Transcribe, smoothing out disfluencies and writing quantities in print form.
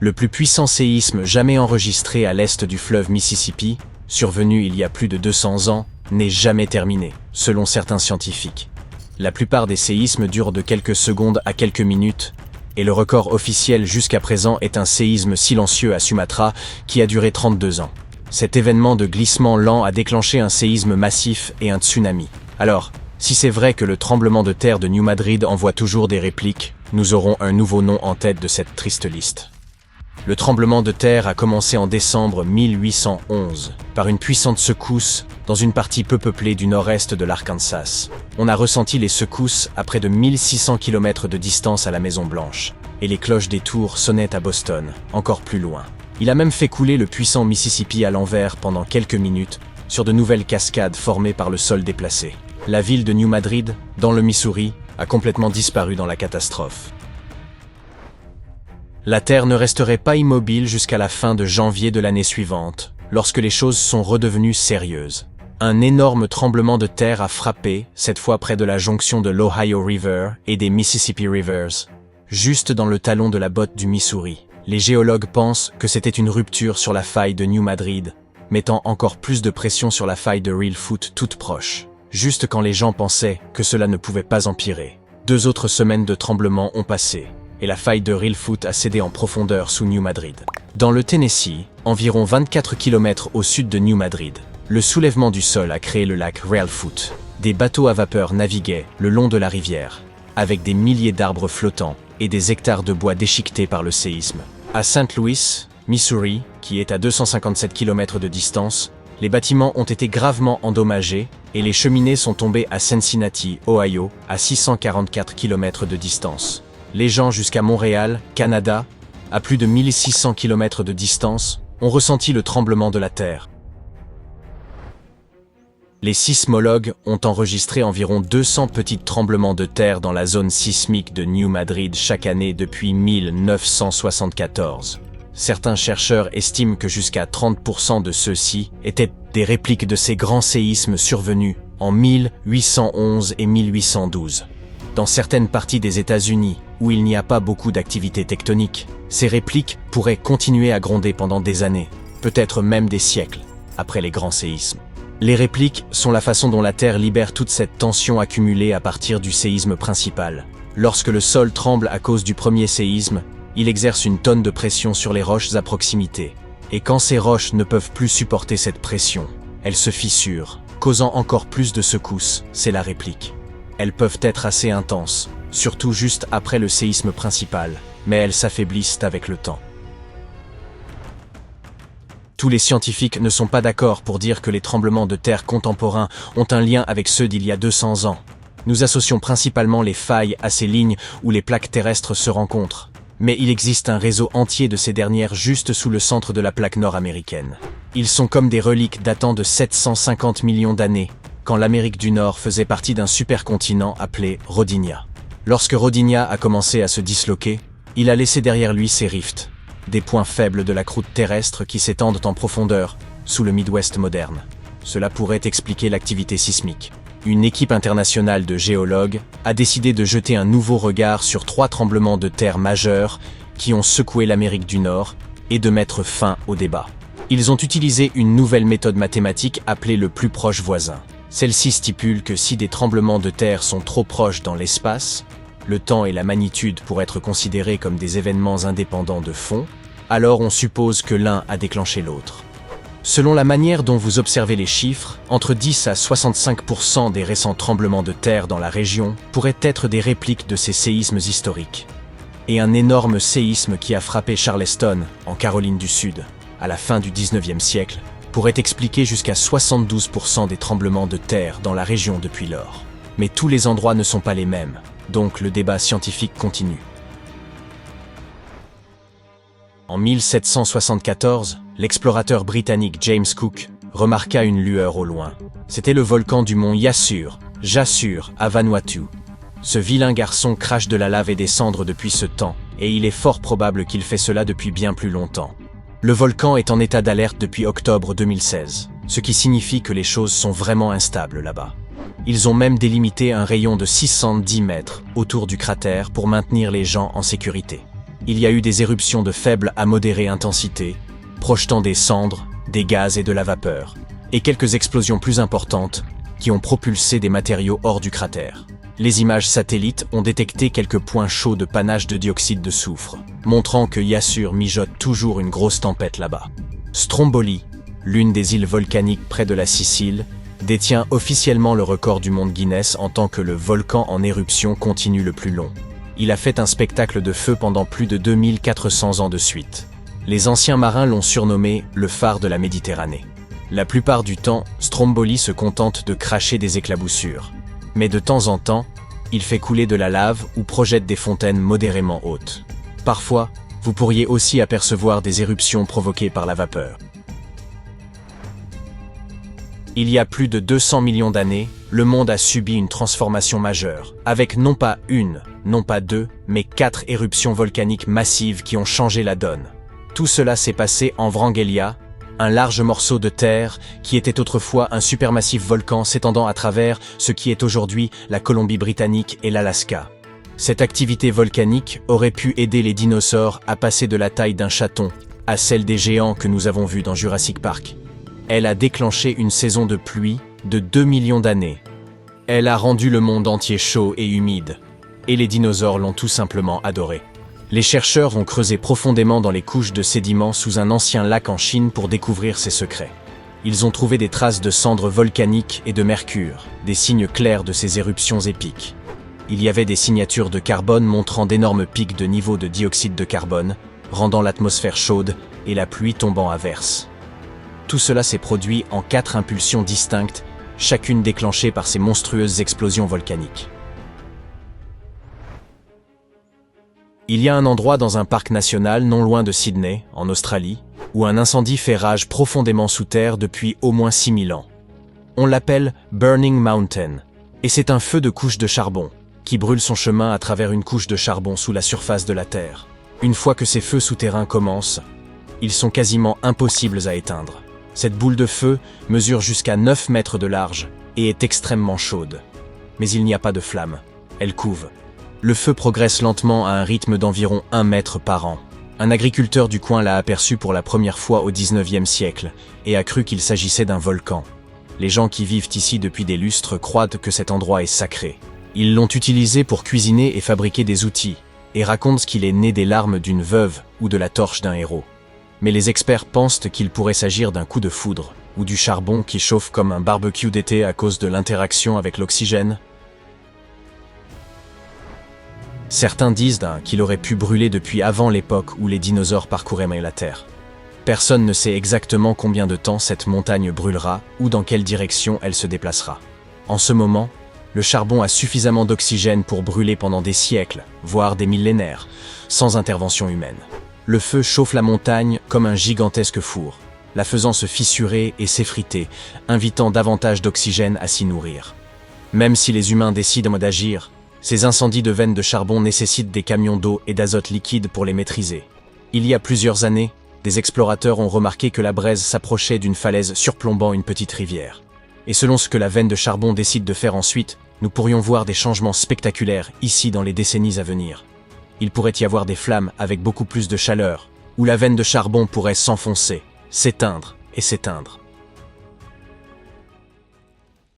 Le plus puissant séisme jamais enregistré à l'est du fleuve Mississippi, survenu il y a plus de 200 ans, n'est jamais terminé, selon certains scientifiques. La plupart des séismes durent de quelques secondes à quelques minutes, et le record officiel jusqu'à présent est un séisme silencieux à Sumatra qui a duré 32 ans. Cet événement de glissement lent a déclenché un séisme massif et un tsunami. Alors, si c'est vrai que le tremblement de terre de New Madrid envoie toujours des répliques, nous aurons un nouveau nom en tête de cette triste liste. Le tremblement de terre a commencé en décembre 1811, par une puissante secousse dans une partie peu peuplée du nord-est de l'Arkansas. On a ressenti les secousses à près de 1600 km de distance à la Maison-Blanche, et les cloches des tours sonnaient à Boston, encore plus loin. Il a même fait couler le puissant Mississippi à l'envers pendant quelques minutes sur de nouvelles cascades formées par le sol déplacé. La ville de New Madrid, dans le Missouri, a complètement disparu dans la catastrophe. La Terre ne resterait pas immobile jusqu'à la fin de janvier de l'année suivante, lorsque les choses sont redevenues sérieuses. Un énorme tremblement de terre a frappé, cette fois près de la jonction de l'Ohio River et des Mississippi Rivers, juste dans le talon de la botte du Missouri. Les géologues pensent que c'était une rupture sur la faille de New Madrid, mettant encore plus de pression sur la faille de Reelfoot toute proche, juste quand les gens pensaient que cela ne pouvait pas empirer. 2 autres semaines de tremblements ont passé, et la faille de Reelfoot a cédé en profondeur sous New Madrid. Dans le Tennessee, environ 24 km au sud de New Madrid, le soulèvement du sol a créé le lac Reelfoot. Des bateaux à vapeur naviguaient le long de la rivière, avec des milliers d'arbres flottants et des hectares de bois déchiquetés par le séisme. À St. Louis, Missouri, qui est à 257 km de distance, les bâtiments ont été gravement endommagés et les cheminées sont tombées à Cincinnati, Ohio, à 644 km de distance. Les gens jusqu'à Montréal, Canada, à plus de 1600 km de distance, ont ressenti le tremblement de la Terre. Les sismologues ont enregistré environ 200 petits tremblements de terre dans la zone sismique de New Madrid chaque année depuis 1974. Certains chercheurs estiment que jusqu'à 30% de ceux-ci étaient des répliques de ces grands séismes survenus en 1811 et 1812. Dans certaines parties des États-Unis, où il n'y a pas beaucoup d'activité tectonique, ces répliques pourraient continuer à gronder pendant des années, peut-être même des siècles, après les grands séismes. Les répliques sont la façon dont la Terre libère toute cette tension accumulée à partir du séisme principal. Lorsque le sol tremble à cause du premier séisme, il exerce une tonne de pression sur les roches à proximité. Et quand ces roches ne peuvent plus supporter cette pression, elles se fissurent, causant encore plus de secousses, c'est la réplique. Elles peuvent être assez intenses, surtout juste après le séisme principal, mais elles s'affaiblissent avec le temps. Tous les scientifiques ne sont pas d'accord pour dire que les tremblements de terre contemporains ont un lien avec ceux d'il y a 200 ans. Nous associons principalement les failles à ces lignes où les plaques terrestres se rencontrent. Mais il existe un réseau entier de ces dernières juste sous le centre de la plaque nord-américaine. Ils sont comme des reliques datant de 750 millions d'années, quand l'Amérique du Nord faisait partie d'un supercontinent appelé Rodinia. Lorsque Rodinia a commencé à se disloquer, il a laissé derrière lui ses rifts, des points faibles de la croûte terrestre qui s'étendent en profondeur, sous le Midwest moderne. Cela pourrait expliquer l'activité sismique. Une équipe internationale de géologues a décidé de jeter un nouveau regard sur 3 tremblements de terre majeurs qui ont secoué l'Amérique du Nord et de mettre fin au débat. Ils ont utilisé une nouvelle méthode mathématique appelée le plus proche voisin. Celle-ci stipule que si des tremblements de terre sont trop proches dans l'espace, le temps et la magnitude pourraient être considérés comme des événements indépendants de fond, alors on suppose que l'un a déclenché l'autre. Selon la manière dont vous observez les chiffres, entre 10 à 65% des récents tremblements de terre dans la région pourraient être des répliques de ces séismes historiques. Et un énorme séisme qui a frappé Charleston, en Caroline du Sud, à la fin du 19e siècle, pourrait expliquer jusqu'à 72% des tremblements de terre dans la région depuis lors. Mais tous les endroits ne sont pas les mêmes, donc le débat scientifique continue. En 1774, l'explorateur britannique James Cook remarqua une lueur au loin. C'était le volcan du mont Yassur, à Vanuatu. Ce vilain garçon crache de la lave et des cendres depuis ce temps, et il est fort probable qu'il fait cela depuis bien plus longtemps. Le volcan est en état d'alerte depuis octobre 2016, ce qui signifie que les choses sont vraiment instables là-bas. Ils ont même délimité un rayon de 610 mètres autour du cratère pour maintenir les gens en sécurité. Il y a eu des éruptions de faible à modérée intensité, projetant des cendres, des gaz et de la vapeur, et quelques explosions plus importantes qui ont propulsé des matériaux hors du cratère. Les images satellites ont détecté quelques points chauds de panache de dioxyde de soufre, montrant que Yassur mijote toujours une grosse tempête là-bas. Stromboli, l'une des îles volcaniques près de la Sicile, détient officiellement le record du monde Guinness en tant que le volcan en éruption continu le plus long. Il a fait un spectacle de feu pendant plus de 2400 ans de suite. Les anciens marins l'ont surnommé le phare de la Méditerranée. La plupart du temps, Stromboli se contente de cracher des éclaboussures. Mais de temps en temps, il fait couler de la lave ou projette des fontaines modérément hautes. Parfois, vous pourriez aussi apercevoir des éruptions provoquées par la vapeur. Il y a plus de 200 millions d'années, le monde a subi une transformation majeure, avec non pas une, non pas deux, mais 4 éruptions volcaniques massives qui ont changé la donne. Tout cela s'est passé en Vrangellia, un large morceau de terre qui était autrefois un supermassif volcan s'étendant à travers ce qui est aujourd'hui la Colombie-Britannique et l'Alaska. Cette activité volcanique aurait pu aider les dinosaures à passer de la taille d'un chaton à celle des géants que nous avons vus dans Jurassic Park. Elle a déclenché une saison de pluie de 2 millions d'années. Elle a rendu le monde entier chaud et humide, et les dinosaures l'ont tout simplement adoré. Les chercheurs ont creusé profondément dans les couches de sédiments sous un ancien lac en Chine pour découvrir ses secrets. Ils ont trouvé des traces de cendres volcaniques et de mercure, des signes clairs de ces éruptions épiques. Il y avait des signatures de carbone montrant d'énormes pics de niveau de dioxyde de carbone, rendant l'atmosphère chaude et la pluie tombant à verse. Tout cela s'est produit en 4 impulsions distinctes, chacune déclenchée par ces monstrueuses explosions volcaniques. Il y a un endroit dans un parc national non loin de Sydney, en Australie, où un incendie fait rage profondément sous terre depuis au moins 6000 ans. On l'appelle Burning Mountain, et c'est un feu de couche de charbon, qui brûle son chemin à travers une couche de charbon sous la surface de la Terre. Une fois que ces feux souterrains commencent, ils sont quasiment impossibles à éteindre. Cette boule de feu mesure jusqu'à 9 mètres de large et est extrêmement chaude. Mais il n'y a pas de flamme, elle couve. Le feu progresse lentement à un rythme d'environ 1 mètre par an. Un agriculteur du coin l'a aperçu pour la première fois au XIXe siècle et a cru qu'il s'agissait d'un volcan. Les gens qui vivent ici depuis des lustres croient que cet endroit est sacré. Ils l'ont utilisé pour cuisiner et fabriquer des outils, et racontent qu'il est né des larmes d'une veuve ou de la torche d'un héros. Mais les experts pensent qu'il pourrait s'agir d'un coup de foudre, ou du charbon qui chauffe comme un barbecue d'été à cause de l'interaction avec l'oxygène. Certains disent qu'il aurait pu brûler depuis avant l'époque où les dinosaures parcouraient la Terre. Personne ne sait exactement combien de temps cette montagne brûlera ou dans quelle direction elle se déplacera. En ce moment, le charbon a suffisamment d'oxygène pour brûler pendant des siècles, voire des millénaires, sans intervention humaine. Le feu chauffe la montagne comme un gigantesque four, la faisant se fissurer et s'effriter, invitant davantage d'oxygène à s'y nourrir. Même si les humains décident d'agir, ces incendies de veines de charbon nécessitent des camions d'eau et d'azote liquide pour les maîtriser. Il y a plusieurs années, des explorateurs ont remarqué que la braise s'approchait d'une falaise surplombant une petite rivière. Et selon ce que la veine de charbon décide de faire ensuite, nous pourrions voir des changements spectaculaires ici dans les décennies à venir. Il pourrait y avoir des flammes avec beaucoup plus de chaleur, où la veine de charbon pourrait s'enfoncer, s'éteindre et s'éteindre.